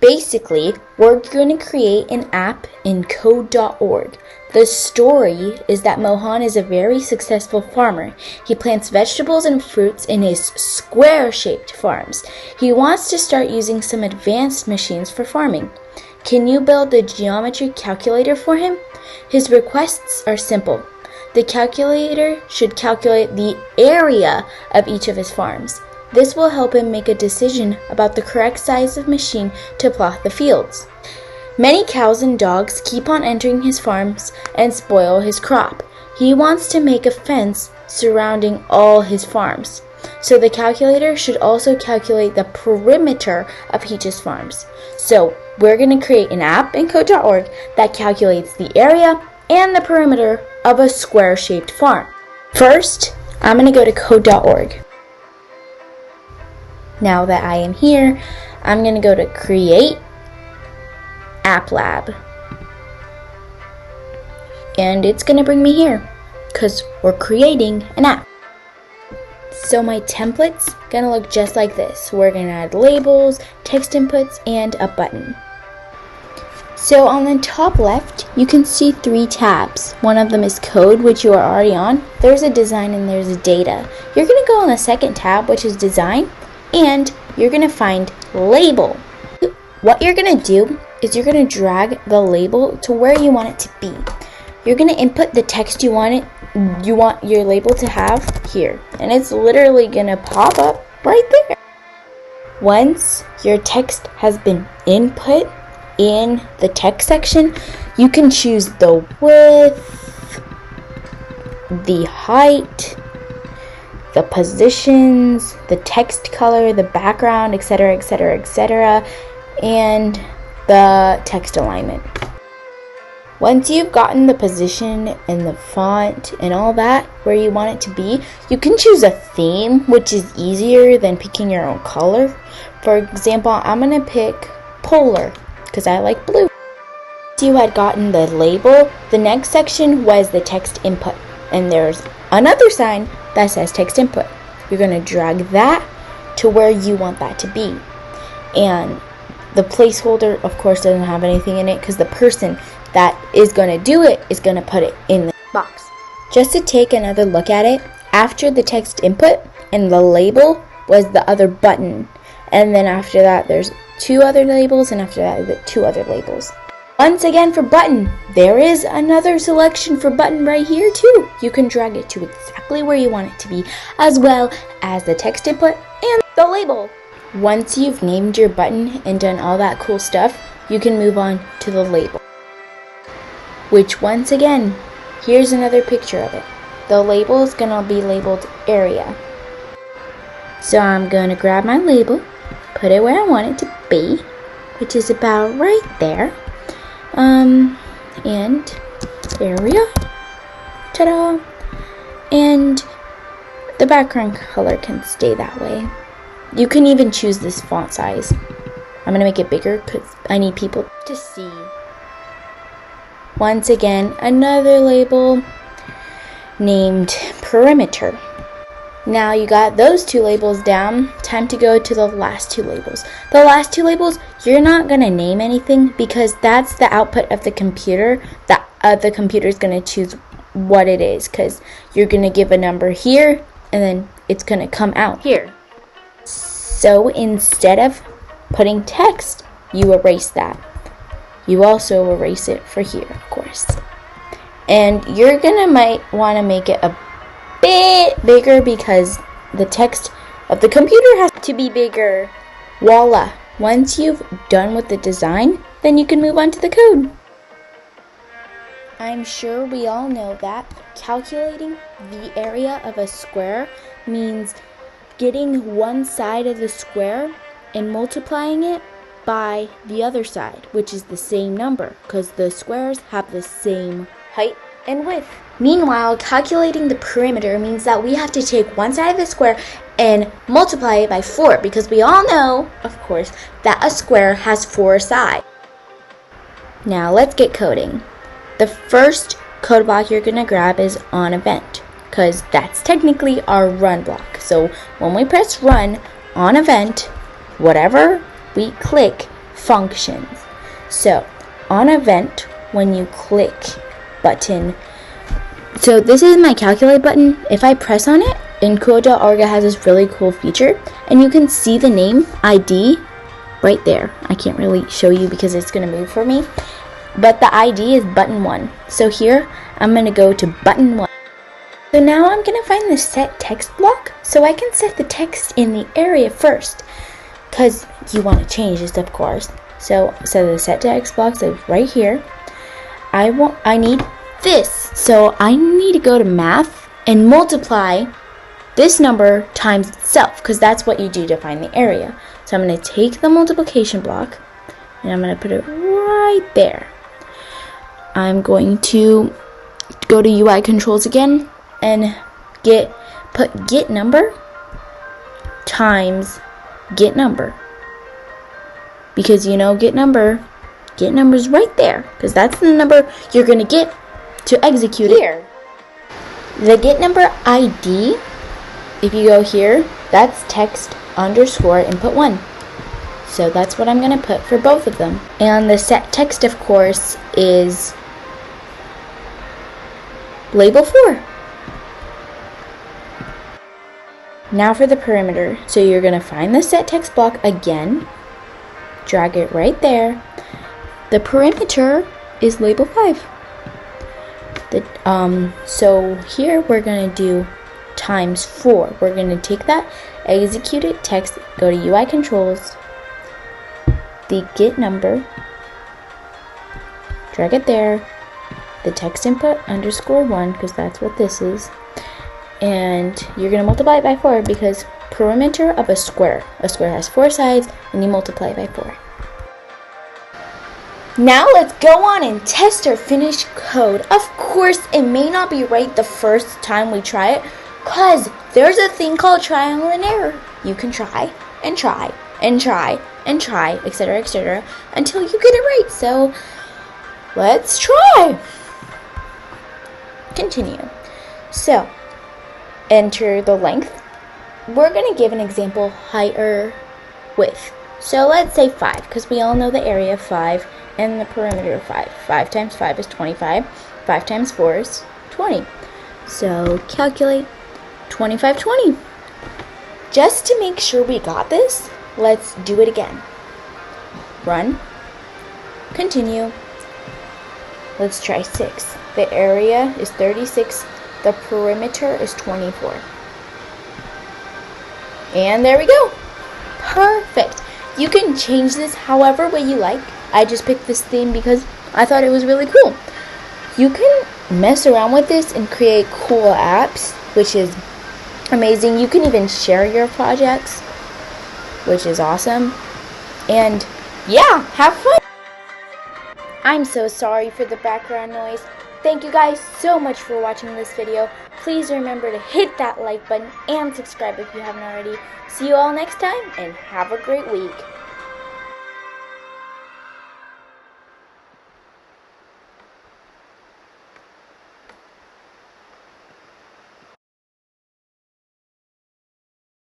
Basically, we're going to create an app in code.org. The story is that Mohan is a very successful farmer. He plants vegetables and fruits in his square-shaped farms. He wants to start using some advanced machines for farming. Can you build the geometry calculator for him? His requests are simple. The calculator should calculate the area of each of his farms. This will help him make a decision about the correct size of machine to plow the fields. Many cows and dogs keep on entering his farms and spoil his crop. He wants to make a fence surrounding all his farms. So the calculator should also calculate the perimeter of each of his farms. So we're going to create an app in code.org that calculates the area and the perimeter of a square-shaped farm. First, I'm going to go to code.org. Now that I am here, I'm going to go to Create App Lab. And it's going to bring me here because we're creating an app. So my template's going to look just like this. We're going to add labels, text inputs, and a button. So on the top left, you can see 3 tabs. One of them is code, which you are already on. There's a design and there's a data. You're going to go on the second tab, which is design, and you're going to find label. What you're going to do is you're going to drag the label to where you want it to be. You're going to input the text you want your label to have here, and it's literally going to pop up right there. Once your text has been input in the text section, you can choose the width, the height, the positions, the text color, the background, etc., etc., etc., and the text alignment. Once you've gotten the position and the font and all that where you want it to be, you can choose a theme, which is easier than picking your own color. For example, I'm going to pick polar because I like blue. Once you had gotten the label, the next section was the text input, and there's another sign that says text input. You're going to drag that to where you want that to be. And the placeholder, of course, doesn't have anything in it because the person that is going to do it is going to put it in the box. Just to take another look at it, after the text input and the label was the other button. And then after that, there's 2 other labels, and after that, the 2 other labels. Once again, for button, there is another selection for button right here too. You can drag it to exactly where you want it to be, as well as the text input and the label. Once you've named your button and done all that cool stuff, you can move on to the label. Which, once again, here's another picture of it. The label is going to be labeled area. So I'm going to grab my label, put it where I want it to be, which is about right there. And area. Ta-da! And the background color can stay that way. You can even choose this font size. I'm going to make it bigger because I need people to see. Once again, another label named perimeter. Now you got those 2 labels down, time to go to the last 2 labels. The last 2 labels, you're not going to name anything because that's the output of the computer. The computer is going to choose what it is because you're going to give a number here and then it's going to come out here. So instead of putting text, you erase that. You also erase it for here, of course. And you're might want to make it a bit bigger because the text of the computer has to be bigger. Voila! Once you've done with the design, then you can move on to the code. I'm sure we all know that calculating the area of a square means getting one side of the square and multiplying it by the other side, which is the same number because the squares have the same height and width. Meanwhile, calculating the perimeter means that we have to take one side of the square and multiply it by 4 because we all know, of course, that a square has 4 sides. Now let's get coding. The first code block you're going to grab is on event because that's technically our run block. So when we press run on event, whatever we click functions. So on event, when you click button, so this is my calculate button. If I press on it, Encode.org has this really cool feature, and you can see the name ID right there. I can't really show you because it's going to move for me, but the ID is button 1. So here I'm going to go to button 1. So now I'm going to find the set text block, so I can set the text in the area first, because you want to change this, of course. So the set text box is right here. I need this, so I need to go to math and multiply this number times itself, because that's what you do to find the area. So I'm going to take the multiplication block and I'm going to put it right there. I'm going to go to UI controls again and put get number times get number, because get number's right there, because that's the number you're going to get to execute here. The get number ID, if you go here, that's text underscore input 1. So that's what I'm going to put for both of them. And the set text, of course, is label 4. Now for the perimeter. So you're going to find the set text block again, drag it right there. The perimeter is label 5. So here we're going to do times 4. We're going to take that, execute it, text, go to UI controls, the get number, drag it there, the text input underscore 1, because that's what this is, and you're going to multiply it by 4, because perimeter of a square has 4 sides, and you multiply it by 4. Now let's go on and test our finished code. Of course, it may not be right the first time we try it, because there's a thing called trial and error. You can try and try and try and try, etc., until you get it right. So let's try. Continue. So enter the length. We're going to give an example height or width. So let's say 5, because we all know the area of 5 and the perimeter of 5. 5 times 5 is 25. 5 times 4 is 20. So calculate 25, 20. Just to make sure we got this, let's do it again. Run. Continue. Let's try 6. The area is 36. The perimeter is 24. And there we go. Perfect. You can change this however way you like. I just picked this theme because I thought it was really cool. You can mess around with this and create cool apps, which is amazing. You can even share your projects, which is awesome. And yeah, have fun. I'm so sorry for the background noise. Thank you guys so much for watching this video. Please remember to hit that like button and subscribe if you haven't already. See you all next time and have a great week.